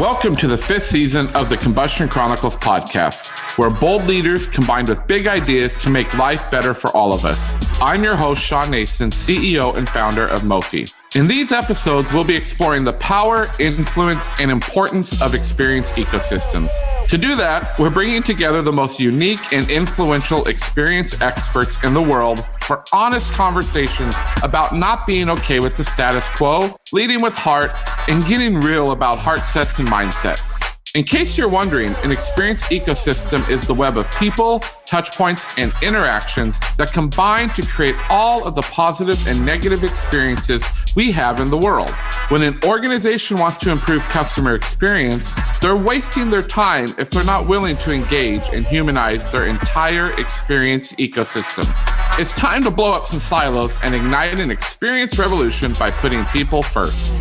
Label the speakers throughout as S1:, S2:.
S1: Welcome to the 5th season of the Combustion Chronicles podcast, where bold leaders combined with big ideas to make life better for all of us. I'm your host, Shawn Nason, CEO and founder of Mofi. In these episodes, we'll be exploring the power, influence, and importance of experience ecosystems. To do that, we're bringing together the most unique and influential experience experts in the world for honest conversations about not being okay with the status quo, leading with heart, and getting real about heart sets and mindsets. In case you're wondering, an experience ecosystem is the web of people, touch points, and interactions that combine to create all of the positive and negative experiences we have in the world. When an organization wants to improve customer experience, they're wasting their time if they're not willing to engage and humanize their entire experience ecosystem. It's time to blow up some silos and ignite an experience revolution by putting people first.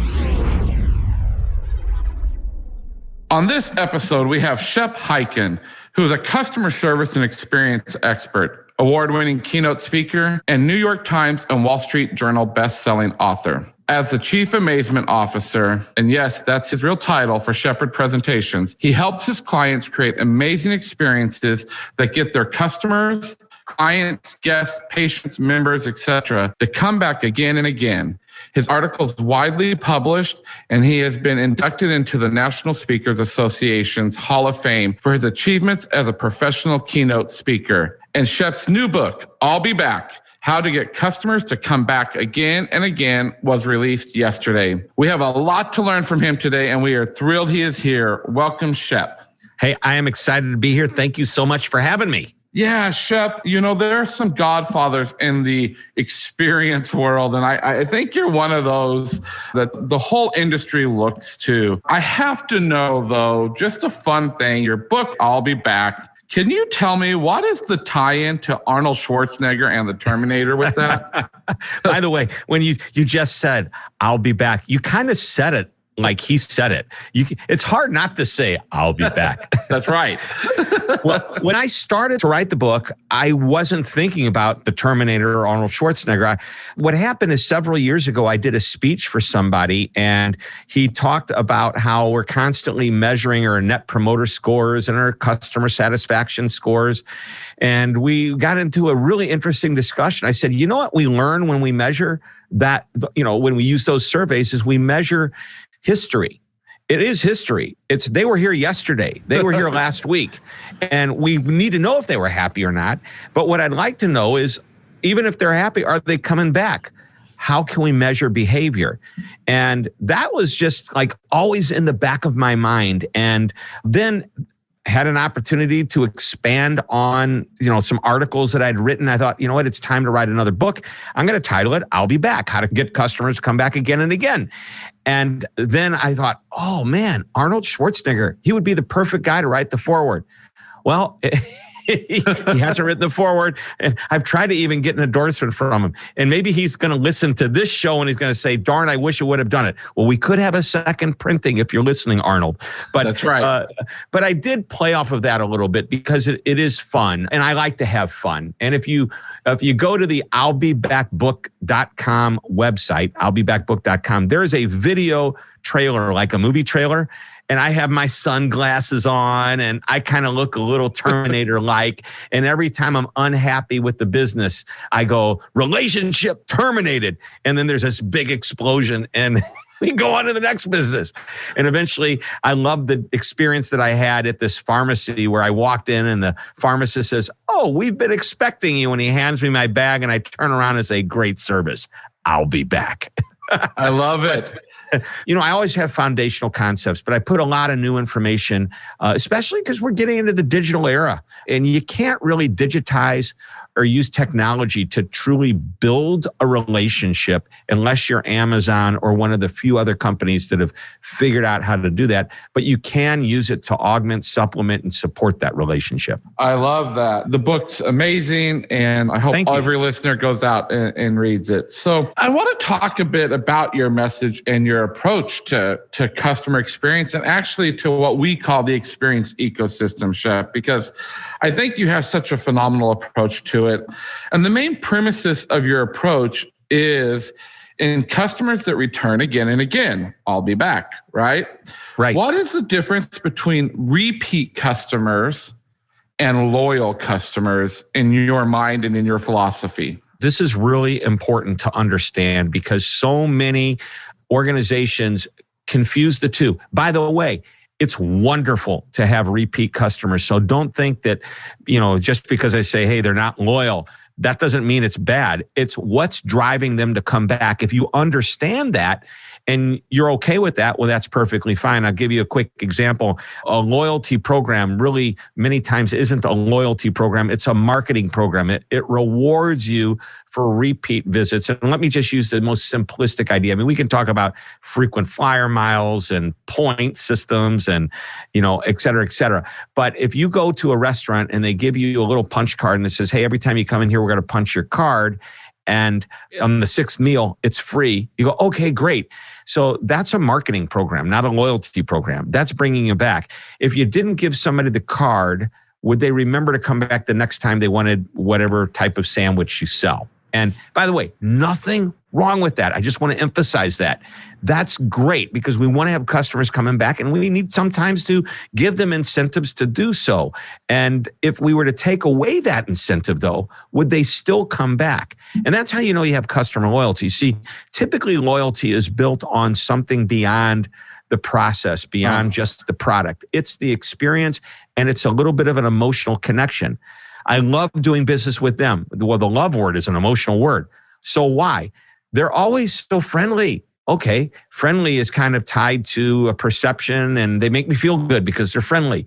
S1: On this episode, we have Shep Hyken, who is a customer service and experience expert, award-winning keynote speaker, and New York Times and Wall Street Journal best-selling author. As the Chief Amazement Officer, and yes, that's his real title for Shepherd Presentations, he helps his clients create amazing experiences that get their customers, clients, guests, patients, members, etc., to come back again and again. His article is widely published, and he has been inducted into the National Speakers Association's Hall of Fame for his achievements as a professional keynote speaker. And Shep's new book, I'll Be Back, How to Get Customers to Come Back Again and Again, was released yesterday. We have a lot to learn from him today, and we are thrilled he is here. Welcome, Shep.
S2: Hey, I am excited to be here. Thank you so much for having me.
S1: Yeah, Shep, you know, there are some godfathers in the experience world, and I think you're one of those that the whole industry looks to. I have to know, though, just a fun thing, your book, I'll Be Back. Can you tell me what is the tie-in to Arnold Schwarzenegger and the Terminator with that?
S2: By the way, when you just said, I'll be back, you kind of said it like he said it. It's hard not to say, I'll be back.
S1: That's right.
S2: Well, when I started to write the book, I wasn't thinking about the Terminator or Arnold Schwarzenegger. What happened is several years ago, I did a speech for somebody, and he talked about how we're constantly measuring our net promoter scores and our customer satisfaction scores. And we got into a really interesting discussion. I said, you know what we learn when we measure that, when we use those surveys is we measure history. It is history. They were here yesterday. They were here last week. And we need to know if they were happy or not. But what I'd like to know is, even if they're happy, are they coming back? How can we measure behavior? And that was just like always in the back of my mind. And then had an opportunity to expand on, some articles that I'd written. I thought, you know what, it's time to write another book. I'm going to title it, I'll Be Back, How to Get Customers to Come Back Again and Again. And then I thought, oh man, Arnold Schwarzenegger, he would be the perfect guy to write the foreword. Well, he hasn't written the foreword, and I've tried to even get an endorsement from him. And maybe he's going to listen to this show and he's going to say, darn, I wish I would have done it. Well, we could have a second printing if you're listening, Arnold. But
S1: that's right.
S2: But I did play off of that a little bit because it is fun, and I like to have fun. And if you go to the I'llBeBackBook.com website, I'llBeBackBook.com, there's a video trailer, like a movie trailer. And I have my sunglasses on, and I kind of look a little Terminator-like. And every time I'm unhappy with the business, I go, relationship terminated. And then there's this big explosion, and we go on to the next business. And eventually, I love the experience that I had at this pharmacy where I walked in, and the pharmacist says, oh, we've been expecting you. And he hands me my bag, and I turn around and say, great service. I'll be back.
S1: I love it.
S2: I always have foundational concepts, but I put a lot of new information, especially because we're getting into the digital era, and you can't really digitize or use technology to truly build a relationship unless you're Amazon or one of the few other companies that have figured out how to do that. But you can use it to augment, supplement, and support that relationship.
S1: I love that. The book's amazing, and I hope every listener goes out and reads it. So I want to talk a bit about your message and your approach to customer experience, and actually to what we call the experience ecosystem, Shep, because I think you have such a phenomenal approach to it. And the main premises of your approach is in customers that return again and again, I'll be back, right?
S2: Right.
S1: What is the difference between repeat customers and loyal customers in your mind and in your philosophy?
S2: This is really important to understand because so many organizations confuse the two. By the way, it's wonderful to have repeat customers. So don't think that, just because I say, hey, they're not loyal, that doesn't mean it's bad. It's what's driving them to come back. If you understand that and you're okay with that, well, that's perfectly fine. I'll give you a quick example. A loyalty program really many times isn't a loyalty program. It's a marketing program. It rewards you for repeat visits. And let me just use the most simplistic idea. I mean, we can talk about frequent flyer miles and point systems and, et cetera, et cetera. But if you go to a restaurant and they give you a little punch card and it says, hey, every time you come in here, we're going to punch your card. And on the sixth meal, it's free. You go, okay, great. So that's a marketing program, not a loyalty program. That's bringing you back. If you didn't give somebody the card, would they remember to come back the next time they wanted whatever type of sandwich you sell? And by the way, nothing wrong with that. I just want to emphasize that. That's great because we want to have customers coming back and we need sometimes to give them incentives to do so. And if we were to take away that incentive though, would they still come back? And that's how you know you have customer loyalty. See, typically loyalty is built on something beyond the process, beyond just the product. It's the experience and it's a little bit of an emotional connection. I love doing business with them. Well, the love word is an emotional word. So why? They're always so friendly. Okay, friendly is kind of tied to a perception and they make me feel good because they're friendly.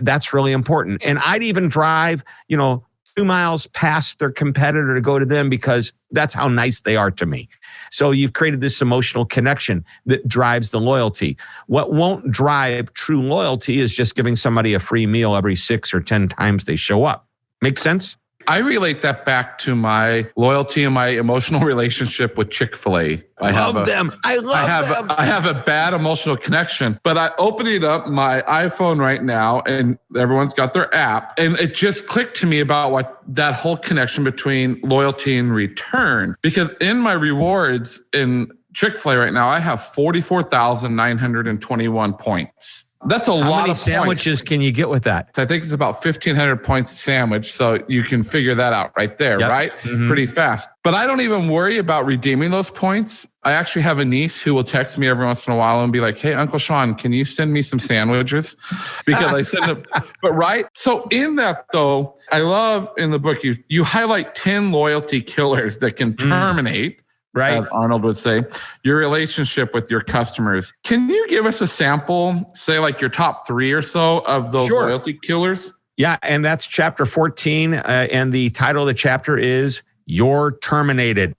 S2: That's really important. And I'd even drive, 2 miles past their competitor to go to them because that's how nice they are to me. So you've created this emotional connection that drives the loyalty. What won't drive true loyalty is just giving somebody a free meal every 6 or 10 times they show up. Make sense?
S1: I relate that back to my loyalty and my emotional relationship with Chick-fil-A.
S2: I love them.
S1: I have a bad emotional connection, but opening up my iPhone right now and everyone's got their app and it just clicked to me about what that whole connection between loyalty and return. Because in my rewards in Chick-fil-A right now, I have 44,921 points. That's a lot of points. How many
S2: sandwiches can you get with that?
S1: I think it's about 1,500 points a sandwich. So you can figure that out right there, right? Mm-hmm. Pretty fast. But I don't even worry about redeeming those points. I actually have a niece who will text me every once in a while and be like, hey, Uncle Shawn, can you send me some sandwiches? Because I send them. But right? So in that though, I love in the book, you highlight 10 loyalty killers that can terminate. Right. As Arnold would say, your relationship with your customers. Can you give us a sample, say like your top 3 or so of those loyalty killers?
S2: Yeah. And that's chapter 14. And the title of the chapter is You're Terminated.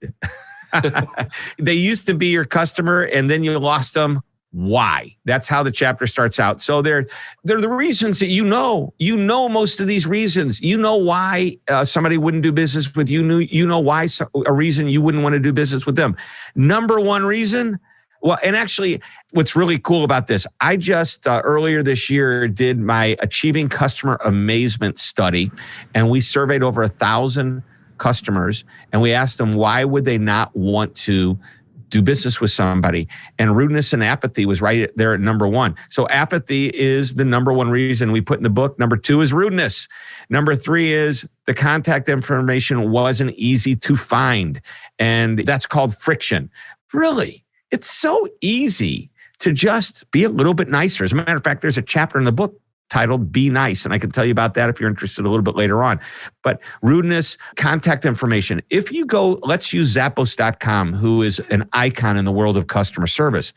S2: They used to be your customer and then you lost them. Why? That's how the chapter starts out. So they're the reasons that most of these reasons. You know why somebody wouldn't do business with you. You know why a reason you wouldn't want to do business with them. Number one reason. Well, and actually, what's really cool about this, I just earlier this year did my Achieving Customer Amazement study, and we surveyed over 1,000 customers, and we asked them why would they not want to do business with somebody. And rudeness and apathy was right there at number 1. So apathy is the number 1 reason we put in the book. Number 2 is rudeness. Number 3 is the contact information wasn't easy to find. And that's called friction. Really, it's so easy to just be a little bit nicer. As a matter of fact, there's a chapter in the book titled Be Nice. And I can tell you about that if you're interested a little bit later on. But rudeness, contact information. If you go, let's use Zappos.com, who is an icon in the world of customer service.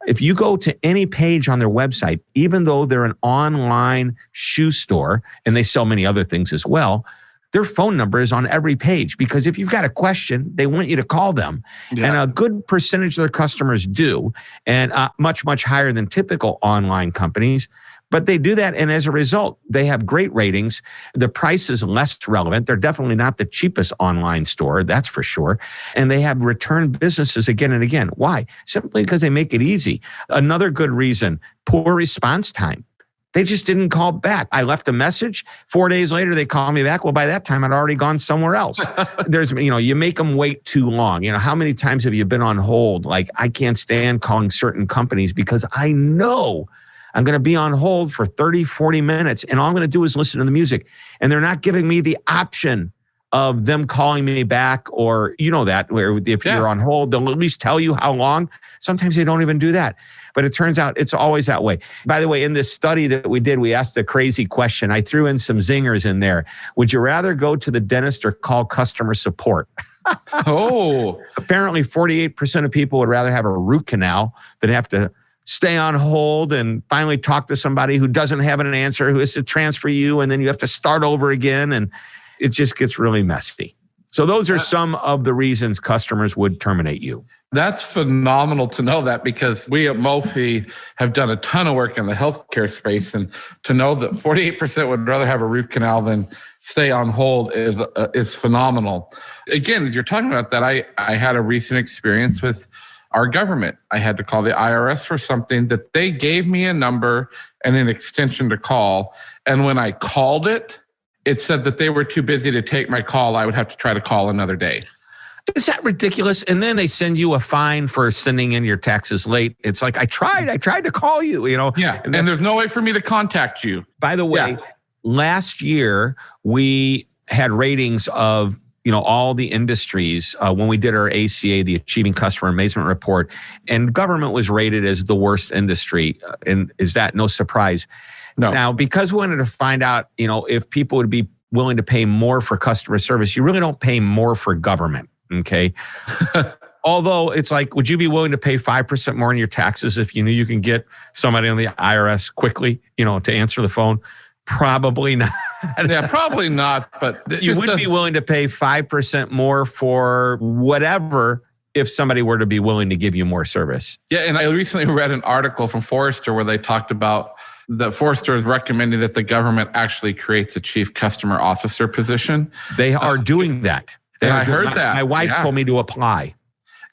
S2: If you go to any page on their website, even though they're an online shoe store, and they sell many other things as well, their phone number is on every page because if you've got a question, they want you to call them. Yeah. And a good percentage of their customers do, and much, much higher than typical online companies. But they do that, and as a result, they have great ratings. The price is less relevant. They're definitely not the cheapest online store, that's for sure. And they have return businesses again and again. Why? Simply because they make it easy. Another good reason, poor response time. They just didn't call back. I left a message. 4 days later, they called me back. Well, by that time, I'd already gone somewhere else. You make them wait too long. How many times have you been on hold? Like, I can't stand calling certain companies because I know I'm going to be on hold for 30, 40 minutes, and all I'm going to do is listen to the music. And they're not giving me the option of them calling me back, or that, where if you're on hold, they'll at least tell you how long. Sometimes they don't even do that. But it turns out it's always that way. By the way, in this study that we did, we asked a crazy question. I threw in some zingers in there. Would you rather go to the dentist or call customer support?
S1: Oh.
S2: Apparently 48% of people would rather have a root canal than have to stay on hold and finally talk to somebody who doesn't have an answer, who has to transfer you, and then you have to start over again, and it just gets really messy. So those are some of the reasons customers would terminate you.
S1: That's phenomenal to know that, because we at Mophie have done a ton of work in the healthcare space, and to know that 48% would rather have a root canal than stay on hold is phenomenal. Again, as you're talking about that, I had a recent experience with our government. I had to call the IRS for something that they gave me a number and an extension to call. And when I called it, it said that they were too busy to take my call. I would have to try to call another day.
S2: Is that ridiculous? And then they send you a fine for sending in your taxes late. It's like, I tried to call you,
S1: Yeah, and there's no way for me to contact you.
S2: By the way, last year, we had ratings of, all the industries when we did our ACA, the Achieving Customer Amazement Report, and government was rated as the worst industry. And is that no surprise?
S1: No.
S2: Now, because we wanted to find out, if people would be willing to pay more for customer service, you really don't pay more for government, okay? Although it's like, would you be willing to pay 5% more in your taxes if you knew you can get somebody on the IRS quickly, to answer the phone? Probably not.
S1: Yeah, probably not. But
S2: you would be willing to pay 5% more for whatever if somebody were to be willing to give you more service.
S1: Yeah, and I recently read an article from Forrester where they talked about that Forrester is recommending that the government actually creates a chief customer officer position.
S2: They are doing that.
S1: And I heard that.
S2: My wife told me to apply.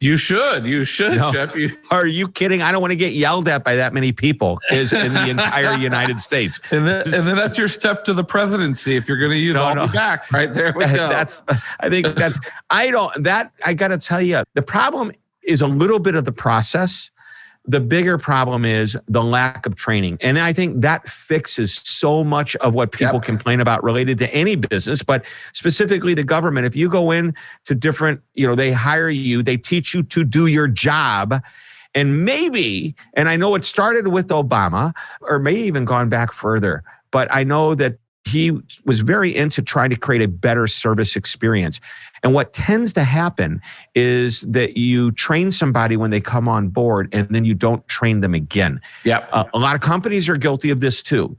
S1: You should, Shep.
S2: Are you kidding? I don't want to get yelled at by that many people in the entire United States.
S1: And then that's your step to the presidency. If you're going to use I'll be back. Right there we go. I got to tell you, the problem is a little bit of the process. The bigger problem is the lack of training. And I think that fixes so much of what people complain about related to any business, but specifically the government. If you go in to different, they hire you, they teach you to do your job. And maybe, and I know it started with Obama, or may even gone back further, but I know that he was very into trying to create a better service experience. And what tends to happen is that you train somebody when they come on board and then you don't train them again. Yep.
S2: A lot of companies are guilty of this too.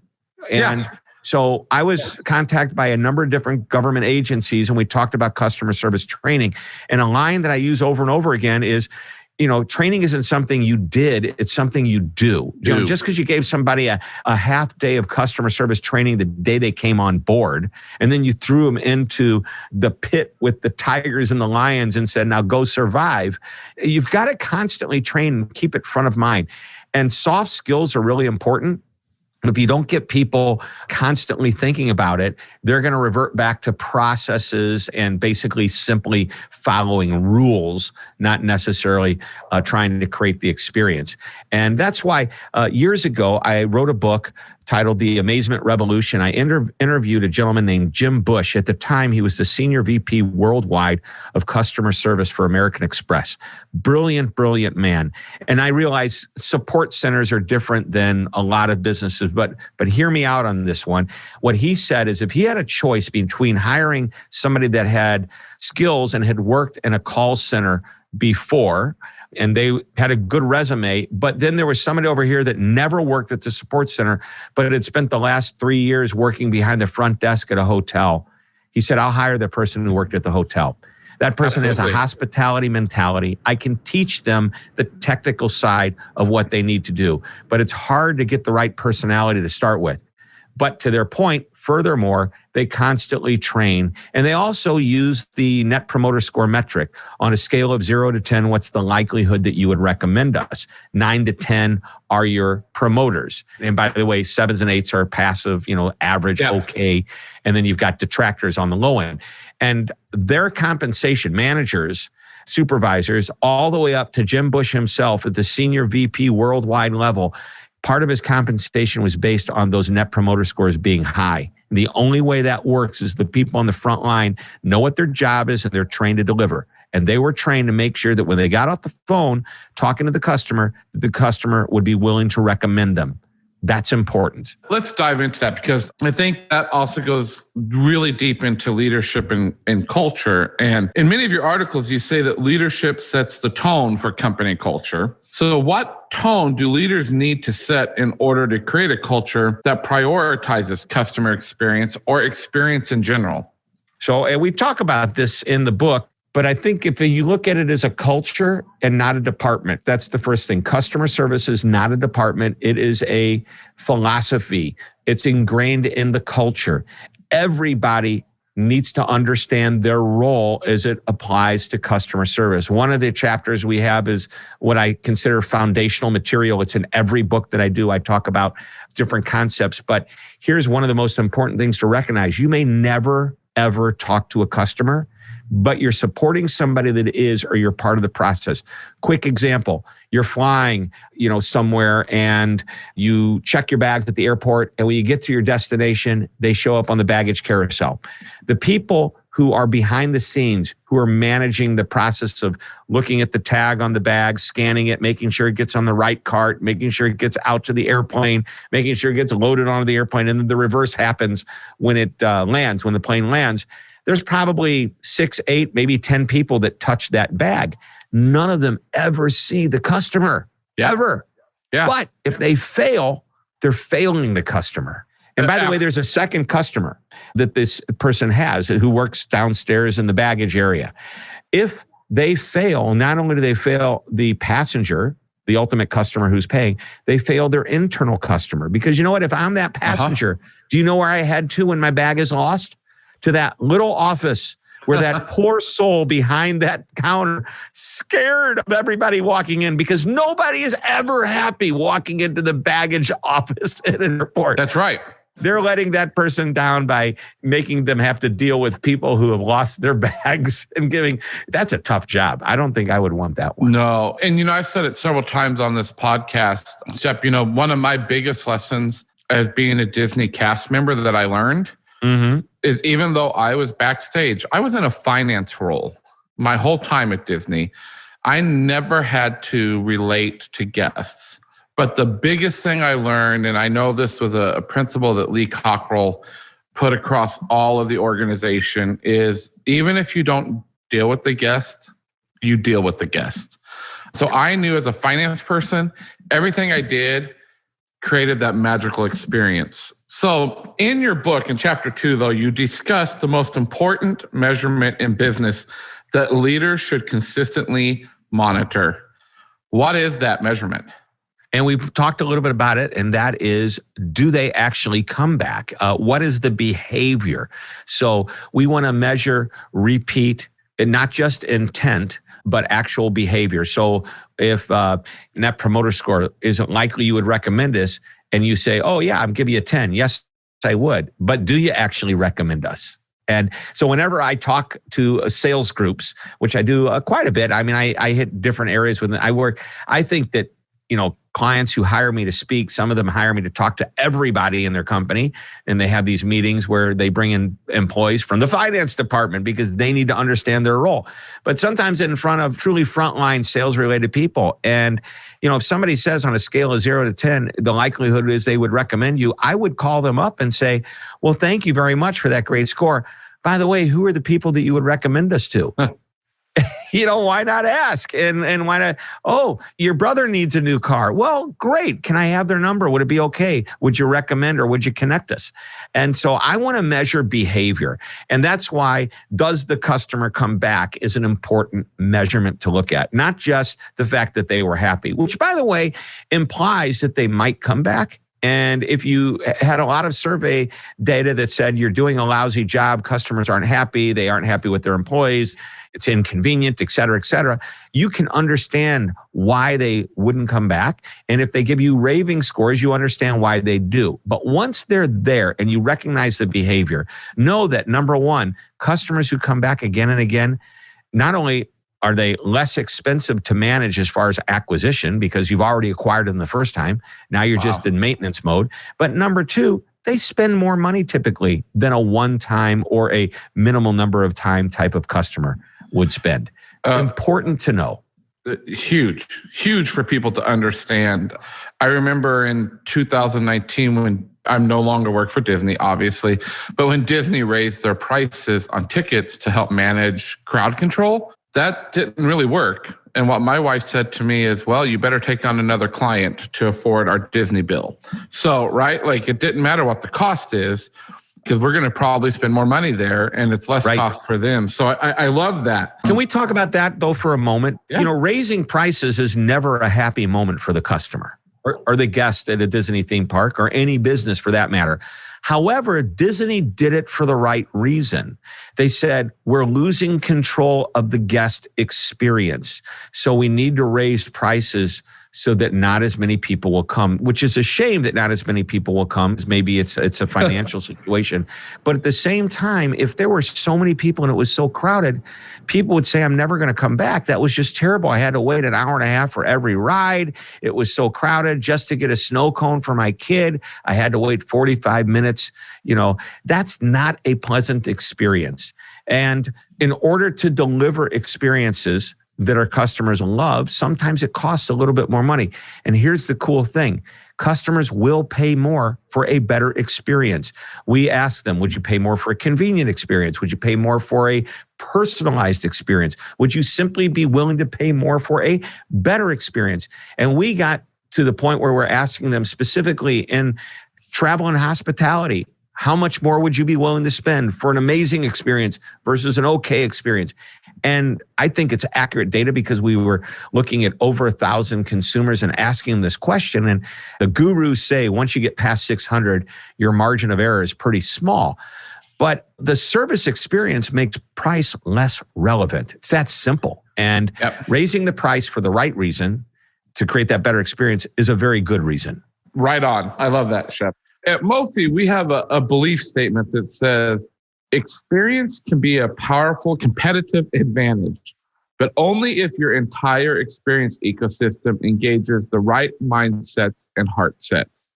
S2: And so I was contacted by a number of different government agencies, and we talked about customer service training. And a line that I use over and over again is, training isn't something you did, it's something you do. Just because you gave somebody a half day of customer service training the day they came on board, and then you threw them into the pit with the tigers and the lions and said, now go survive. You've got to constantly train and keep it front of mind. And soft skills are really important. If you don't get people constantly thinking about it, they're going to revert back to processes and basically simply following rules, not necessarily trying to create the experience. And that's why years ago, I wrote a book titled The Amazement Revolution. I interviewed a gentleman named Jim Bush. At the time, he was the Senior VP worldwide of customer service for American Express. Brilliant, brilliant man. And I realized support centers are different than a lot of businesses, but hear me out on this one. What he said is if he had a choice between hiring somebody that had skills and had worked in a call center before, and they had a good resume, but then there was somebody over here that never worked at the support center, but had spent the last 3 years working behind the front desk at a hotel. He said, I'll hire the person who worked at the hotel. That person has a hospitality mentality. I can teach them the technical side of what they need to do, but it's hard to get the right personality to start with. But to their point, furthermore, they constantly train. And they also use the Net Promoter Score metric. On a scale of 0 to 10, what's the likelihood that you would recommend us? 9 to 10 are your promoters. And by the way, 7s and 8s are passive, average, okay. And then you've got detractors on the low end. And their compensation, managers, supervisors, all the way up to Jim Bush himself at the senior VP worldwide level, part of his compensation was based on those Net Promoter Scores being high. The only way that works is the people on the front line know what their job is and they're trained to deliver. And they were trained to make sure that when they got off the phone talking to the customer, that the customer would be willing to recommend them. That's important.
S1: Let's dive into that, because I think that also goes really deep into leadership and culture. And in many of your articles, you say that leadership sets the tone for company culture. So what tone do leaders need to set in order to create a culture that prioritizes customer experience or experience in general?
S2: So, and we talk about this in the book, but I think if you look at it as a culture and not a department, that's the first thing. Customer service is not a department. It is a philosophy. It's ingrained in the culture. Everybody needs to understand their role as it applies to customer service. One of the chapters we have is what I consider foundational material. It's in every book that I do. I talk about different concepts, but here's one of the most important things to recognize. You may never, ever talk to a customer, but you're supporting somebody that is, or you're part of the process. Quick example, you're flying, somewhere and you check your bags at the airport, and when you get to your destination, they show up on the baggage carousel. The people who are behind the scenes, who are managing the process of looking at the tag on the bag, scanning it, making sure it gets on the right cart, making sure it gets out to the airplane, making sure it gets loaded onto the airplane, and then the reverse happens when it lands, when the plane lands. There's probably 6, 8, maybe 10 people that touch that bag. None of them ever see the customer, ever. Yeah. But if they fail, they're failing the customer. And by the way, there's a second customer that this person has who works downstairs in the baggage area. If they fail, not only do they fail the passenger, the ultimate customer who's paying, they fail their internal customer. Because you know what? If I'm that passenger, do you know where I head to when my bag is lost? To that little office where that poor soul behind that counter, scared of everybody walking in, because nobody is ever happy walking into the baggage office at an airport.
S1: That's right.
S2: They're letting that person down by making them have to deal with people who have lost their bags and that's a tough job. I don't think I would want that one.
S1: No. And, I've said it several times on this podcast, Shep, one of my biggest lessons as being a Disney cast member that I learned is, even though I was backstage, I was in a finance role my whole time at Disney. I never had to relate to guests. But the biggest thing I learned, and I know this was a principle that Lee Cockrell put across all of the organization, is even if you don't deal with the guest, you deal with the guest. So I knew as a finance person, everything I did created that magical experience. So in your book, in chapter 2, though, you discuss the most important measurement in business that leaders should consistently monitor. What is that measurement?
S2: And we've talked a little bit about it, and that is, do they actually come back? What is the behavior? So we want to measure repeat, and not just intent, but actual behavior. So if Net Promoter Score isn't likely you would recommend this, and you say, oh yeah, I'm giving you a 10. Yes, I would. But do you actually recommend us? And so whenever I talk to sales groups, which I do quite a bit, I mean, I hit different areas with I work. I think that, clients who hire me to speak, some of them hire me to talk to everybody in their company. And they have these meetings where they bring in employees from the finance department because they need to understand their role. But sometimes in front of truly frontline sales related people. And, if somebody says on a scale of 0 to 10, the likelihood is they would recommend you, I would call them up and say, well, thank you very much for that great score. By the way, who are the people that you would recommend us to? Why not ask? And why not? Oh, your brother needs a new car. Well, great. Can I have their number? Would it be okay? Would you recommend or would you connect us? And so I want to measure behavior. And that's why does the customer come back is an important measurement to look at. Not just the fact that they were happy, which, by the way, implies that they might come back And if you had a lot of survey data that said you're doing a lousy job, customers aren't happy, they aren't happy with their employees, it's inconvenient, et cetera, you can understand why they wouldn't come back. And if they give you raving scores, you understand why they do. But once they're there and you recognize the behavior, know that number one, customers who come back again and again, not only are they less expensive to manage as far as acquisition because you've already acquired them the first time, now you're just in maintenance mode. But number two, they spend more money typically than a one-time or a minimal number of time type of customer would spend. Important to know.
S1: Huge for people to understand. I remember in 2019 when I'm no longer work for Disney, obviously, but when Disney raised their prices on tickets to help manage crowd control, that didn't really work. And what my wife said to me is, well, you better take on another client to afford our Disney bill. So, right, like it didn't matter what the cost is, because we're going to probably spend more money there and it's less cost for them. So I love that.
S2: Can we talk about that though for a moment? Yeah. Raising prices is never a happy moment for the customer or the guest at a Disney theme park or any business for that matter. However, Disney did it for the right reason. They said, we're losing control of the guest experience. So we need to raise prices so that not as many people will come, which is a shame that not as many people will come. Maybe it's a financial situation. But at the same time, if there were so many people and it was so crowded, people would say, I'm never going to come back. That was just terrible. I had to wait an hour and a half for every ride. It was so crowded just to get a snow cone for my kid. I had to wait 45 minutes. That's not a pleasant experience. And in order to deliver experiences that our customers love, sometimes it costs a little bit more money. And here's the cool thing. Customers will pay more for a better experience. We ask them, would you pay more for a convenient experience? Would you pay more for a personalized experience? Would you simply be willing to pay more for a better experience? And we got to the point where we're asking them specifically in travel and hospitality, how much more would you be willing to spend for an amazing experience versus an okay experience? And I think it's accurate data because we were looking at over 1,000 consumers and asking them this question. And the gurus say once you get past 600, your margin of error is pretty small. But the service experience makes price less relevant. It's that simple. And raising the price for the right reason to create that better experience is a very good reason.
S1: Right on. I love that, Shep. At Mophie, we have a belief statement that says, experience can be a powerful competitive advantage, but only if your entire experience ecosystem engages the right mindsets and heart sets.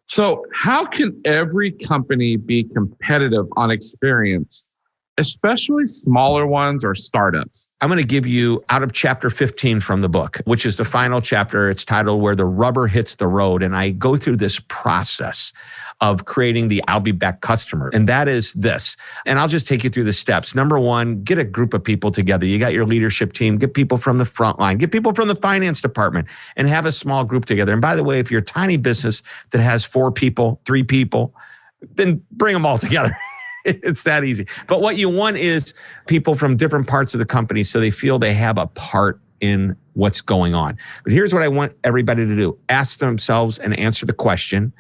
S1: So how can every company be competitive on experience, especially smaller ones or startups?
S2: I'm going to give you out of chapter 15 from the book, which is the final chapter. It's titled Where the Rubber Hits the Road. And I go through this process of creating the I'll be back customer. And that is this. And I'll just take you through the steps. Number one, get a group of people together. You got your leadership team, get people from the front line, get people from the finance department and have a small group together. And by the way, if you're a tiny business that has 4 people, 3 people, then bring them all together. It's that easy. But what you want is people from different parts of the company so they feel they have a part in what's going on. But here's what I want everybody to do. Ask themselves and answer the question,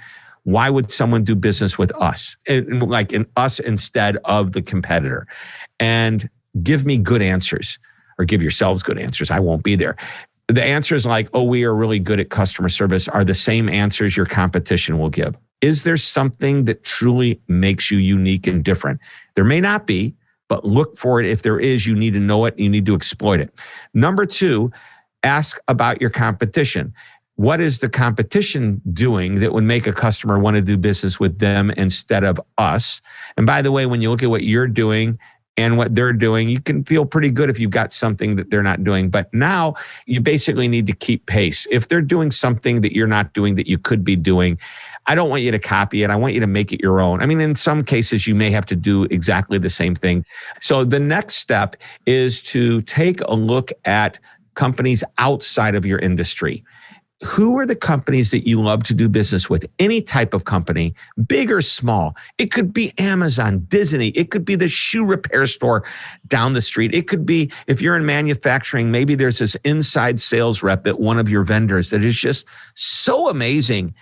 S2: why would someone do business with us? Like in us instead of the competitor? And give me good answers or give yourselves good answers. I won't be there. The answers like, oh, we are really good at customer service are the same answers your competition will give. Is there something that truly makes you unique and different? There may not be, but look for it. If there is, you need to know it. You need to exploit it. Number 2, ask about your competition. What is the competition doing that would make a customer want to do business with them instead of us? And by the way, when you look at what you're doing and what they're doing, you can feel pretty good if you've got something that they're not doing. But now you basically need to keep pace. If they're doing something that you're not doing that you could be doing, I don't want you to copy it. I want you to make it your own. I mean, in some cases, you may have to do exactly the same thing. So the next step is to take a look at companies outside of your industry. Who are the companies that you love to do business with? Any type of company, big or small. It could be Amazon, Disney. It could be the shoe repair store down the street. It could be, if you're in manufacturing, maybe there's this inside sales rep at one of your vendors that is just so amazing.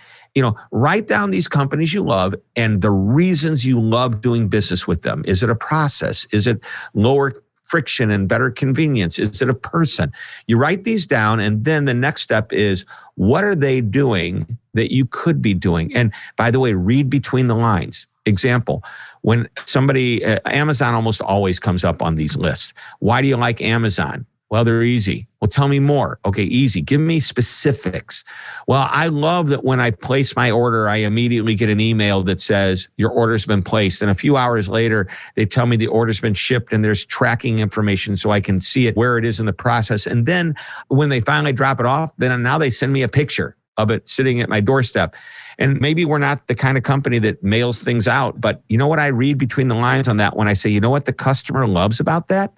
S2: Write down these companies you love and the reasons you love doing business with them. Is it a process? Is it lower friction and better convenience? Is it a person? You write these down, and then the next step is, what are they doing that you could be doing? And by the way, read between the lines. Example, when somebody, Amazon almost always comes up on these lists. Why do you like Amazon? Well, they're easy. Well, tell me more. Okay, easy. Give me specifics. Well, I love that when I place my order, I immediately get an email that says your order's been placed. And a few hours later, they tell me the order's been shipped and there's tracking information so I can see it, where it is in the process. And then when they finally drop it off, then now they send me a picture of it sitting at my doorstep. And maybe we're not the kind of company that mails things out, but you know what I read between the lines on that when I say, you know what the customer loves about that?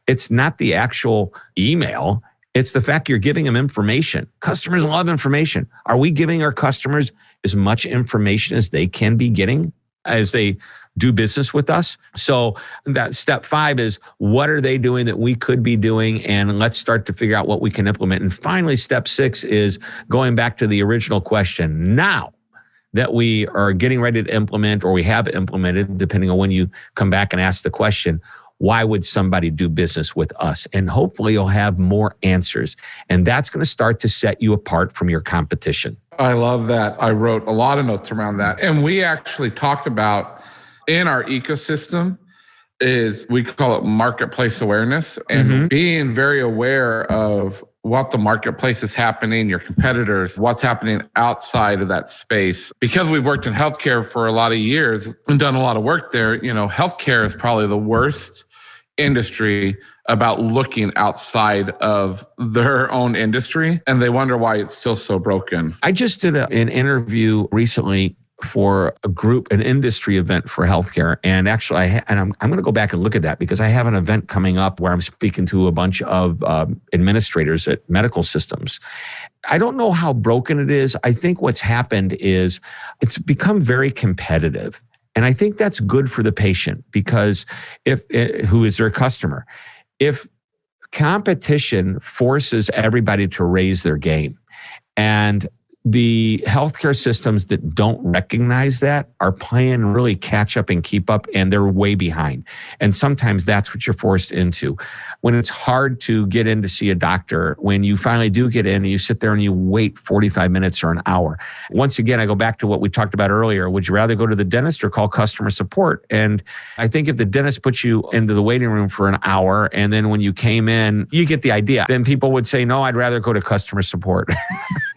S2: It's not the actual email. It's the fact you're giving them information. Customers love information. Are we giving our customers as much information as they can be getting as they do business with us? So that step 5 is, what are they doing that we could be doing? And let's start to figure out what we can implement. And finally, step 6 is going back to the original question. Now that we are getting ready to implement, or we have implemented, depending on when you come back and ask the question, why would somebody do business with us? And hopefully you'll have more answers. And that's going to start to set you apart from your competition.
S1: I love that. I wrote a lot of notes around that. And we actually talk about in our ecosystem is, we call it marketplace awareness, and being very aware of what the marketplace is happening, your competitors, what's happening outside of that space. Because we've worked in healthcare for a lot of years and done a lot of work there, healthcare is probably the worst industry about looking outside of their own industry, and they wonder why it's still so broken.
S2: I just did an interview recently for a group, an industry event for healthcare. And actually, I'm going to go back and look at that because I have an event coming up where I'm speaking to a bunch of administrators at medical systems. I don't know how broken it is. I think what's happened is it's become very competitive. And I think that's good for the patient, because who is their customer. If competition forces everybody to raise their game, and the healthcare systems that don't recognize that are playing really catch up and keep up, and they're way behind. And sometimes that's what you're forced into. When it's hard to get in to see a doctor, when you finally do get in and you sit there and you wait 45 minutes or an hour. Once again, I go back to what we talked about earlier. Would you rather go to the dentist or call customer support? And I think if the dentist puts you into the waiting room for an hour, and then when you came in, you get the idea, then people would say, no, I'd rather go to customer support.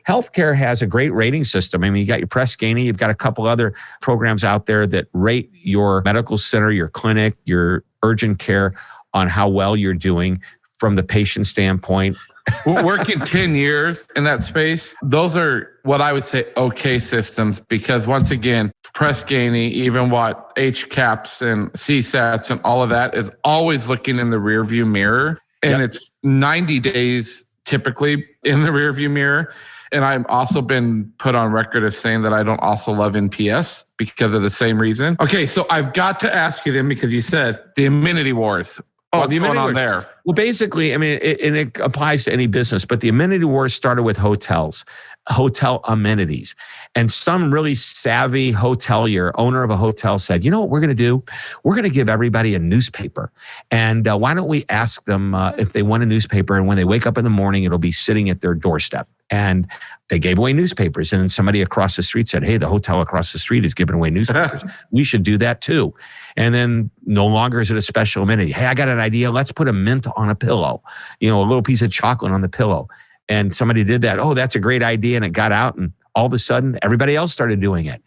S2: Healthcare has a great rating system. I mean, you got your Press Ganey, you've got a couple other programs out there that rate your medical center, your clinic, your urgent care on how well you're doing from the patient standpoint.
S1: Working 10 years in that space, those are what I would say okay systems, because once again, Press Ganey, even what HCAHPS and CSATs and all of that is always looking in the rearview mirror. And it's 90 days typically in the rearview mirror. And I've also been put on record as saying that I don't also love NPS because of the same reason. Okay, so I've got to ask you then, because you said the amenity wars. What's going on there?
S2: Well, basically, I mean, it applies to any business, but the amenity wars started with hotels, hotel amenities. And some really savvy hotelier, owner of a hotel said, you know what we're going to do? We're going to give everybody a newspaper. And why don't we ask them if they want a newspaper? And when they wake up in the morning, it'll be sitting at their doorstep. And they gave away newspapers. And then somebody across the street said, hey, the hotel across the street is giving away newspapers. We should do that too. And then no longer is it a special amenity. Hey, I got an idea. Let's put a mint on a pillow, a little piece of chocolate on the pillow. And somebody did that. Oh, that's a great idea. And it got out, and all of a sudden, everybody else started doing it.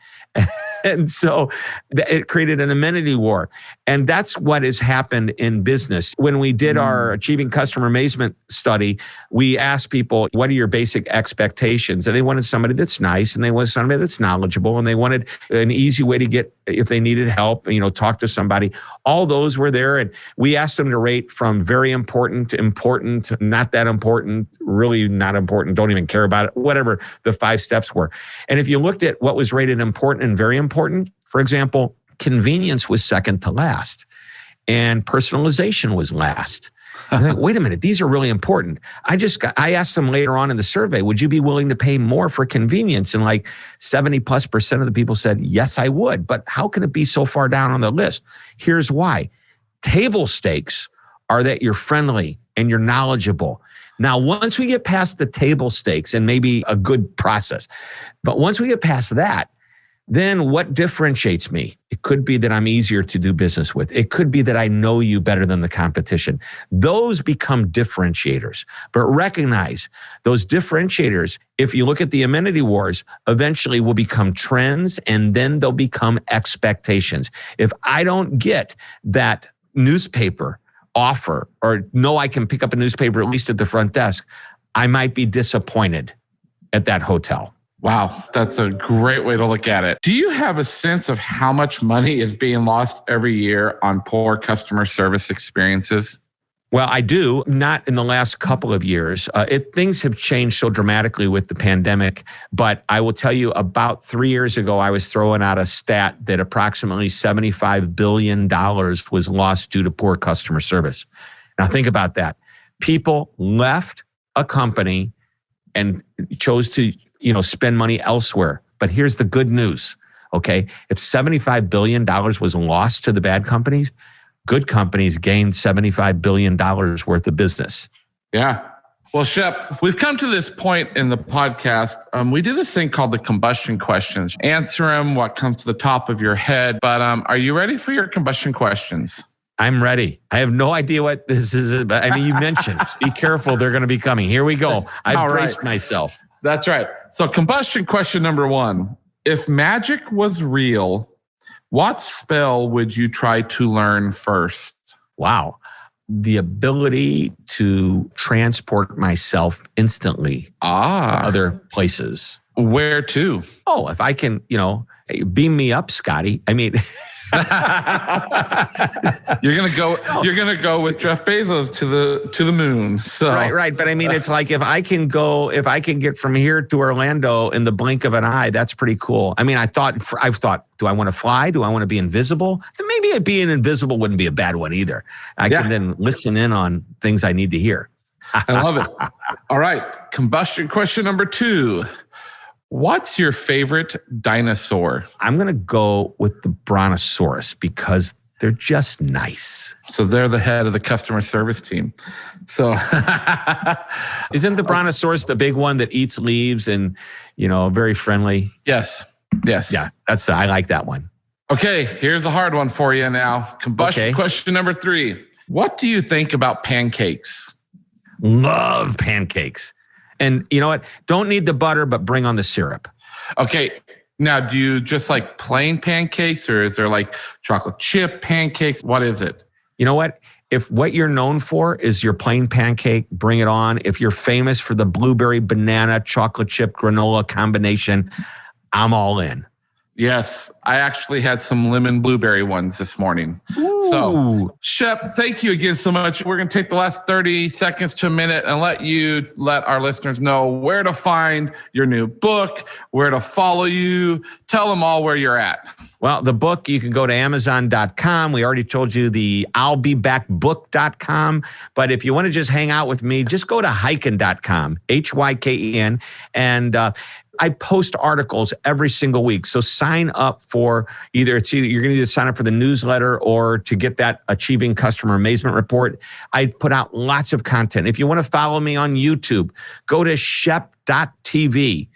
S2: And so it created an amenity war. And that's what has happened in business. When we did our Achieving Customer Amazement study, we asked people, what are your basic expectations? And they wanted somebody that's nice, and they wanted somebody that's knowledgeable, and they wanted an easy way to get, if they needed help, talk to somebody. All those were there. And we asked them to rate from very important, important, not that important, really not important, don't even care about it, whatever the 5 steps were. And if you looked at what was rated important and very important, for example, convenience was second to last. and personalization was last. I'm like, wait a minute, these are really important. I asked them later on in the survey, would you be willing to pay more for convenience? And like 70+% of the people said, yes, I would. But how can it be so far down on the list? Here's why. Table stakes are that you're friendly and you're knowledgeable. Now, once we get past the table stakes and maybe a good process, but once we get past that, then what differentiates me? It could be that I'm easier to do business with. It could be that I know you better than the competition. Those become differentiators. But recognize those differentiators, if you look at the amenity wars, eventually will become trends and then they'll become expectations. If I don't get that newspaper offer or know I can pick up a newspaper at least at the front desk, I might be disappointed at that hotel.
S1: Wow, that's a great way to look at it. Do you have a sense of how much money is being lost every year on poor customer service experiences?
S2: Well, I do, not in the last couple of years. Things have changed so dramatically with the pandemic, but I will tell you about 3 years ago, I was throwing out a stat that approximately $75 billion was lost due to poor customer service. Now think about that. People left a company and chose to spend money elsewhere. But here's the good news, okay? If $75 billion was lost to the bad companies, good companies gained $75 billion worth of business.
S1: Yeah. Well, Shep, we've come to this point in the podcast. We do this thing called the combustion questions. Answer them, what comes to the top of your head. But are you ready for your combustion questions?
S2: I'm ready. I have no idea what this is. But I mean, you mentioned, be careful, they're going to be coming. Here we go. I've braced myself.
S1: That's right. So combustion question number 1. If magic was real, what spell would you try to learn first?
S2: Wow. The ability to transport myself instantly to other places.
S1: Where to?
S2: Oh, if I can, beam me up, Scotty. I mean...
S1: You're gonna go with Jeff Bezos to the moon. So
S2: right. But I mean, it's like if I can get from here to Orlando in the blink of an eye, that's pretty cool. I mean, I've thought, do I want to fly? Do I want to be invisible? Then maybe being invisible wouldn't be a bad one either. I can then listen in on things I need to hear.
S1: I love it. All right, combustion question number 2. What's your favorite dinosaur?
S2: I'm going to go with the Brontosaurus because they're just nice.
S1: So they're the head of the customer service team. So
S2: isn't the Brontosaurus the big one that eats leaves and, very friendly?
S1: Yes.
S2: Yeah, I like that one.
S1: Okay, here's a hard one for you now. Combustion question number 3. What do you think about pancakes?
S2: Love pancakes. And you know what? Don't need the butter, but bring on the syrup.
S1: Okay. Now, do you just like plain pancakes or is there like chocolate chip pancakes? What is it?
S2: You know what? If what you're known for is your plain pancake, bring it on. If you're famous for the blueberry, banana, chocolate chip, granola combination, I'm all in.
S1: Yes, I actually had some lemon blueberry ones this morning.
S2: Ooh.
S1: So, Shep, thank you again so much. We're going to take the last 30 seconds to a minute and let our listeners know where to find your new book, where to follow you. Tell them all where you're at.
S2: Well, the book, you can go to Amazon.com. We already told you the I'llBeBackBook.com. But if you want to just hang out with me, just go to Hyken.com, Hyken. And I post articles every single week. So sign up for you're going to either sign up for the newsletter or to get that Achieving Customer Amazement report. I put out lots of content. If you want to follow me on YouTube, go to shep.tv.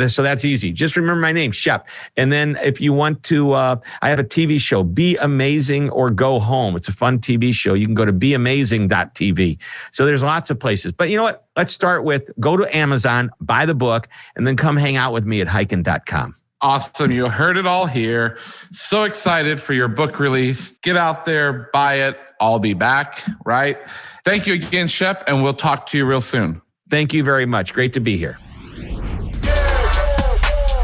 S2: So that's easy. Just remember my name, Shep. And then if you want to, I have a TV show, Be Amazing or Go Home. It's a fun TV show. You can go to beamazing.tv. So there's lots of places. But you know what? Let's start with go to Amazon, buy the book, and then come hang out with me at Hyken.com.
S1: Awesome. You heard it all here. So excited for your book release. Get out there, buy it. I'll be back, right? Thank you again, Shep, and we'll talk to you real soon.
S2: Thank you very much. Great to be here.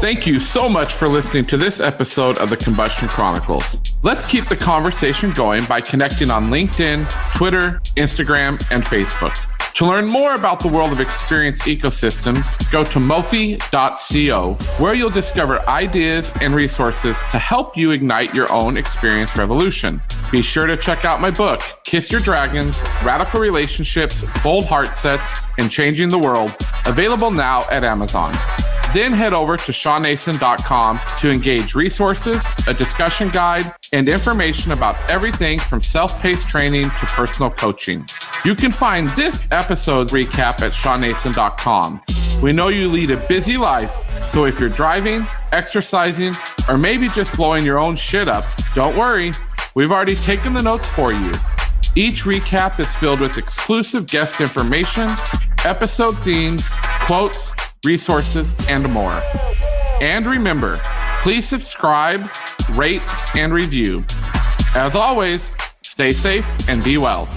S1: Thank you so much for listening to this episode of the Combustion Chronicles. Let's keep the conversation going by connecting on LinkedIn, Twitter, Instagram, and Facebook. To learn more about the world of experience ecosystems, go to mofi.co, where you'll discover ideas and resources to help you ignite your own experience revolution. Be sure to check out my book, Kiss Your Dragons, Radical Relationships, Bold Heart Sets, and Changing the World, available now at Amazon. Then head over to ShawnNason.com to engage resources, a discussion guide, and information about everything from self-paced training to personal coaching. You can find this episode's recap at ShawnNason.com. We know you lead a busy life, so if you're driving, exercising, or maybe just blowing your own shit up, don't worry. We've already taken the notes for you. Each recap is filled with exclusive guest information, episode themes, quotes, resources, and more. And remember, please subscribe, rate, and review. As always, stay safe and be well.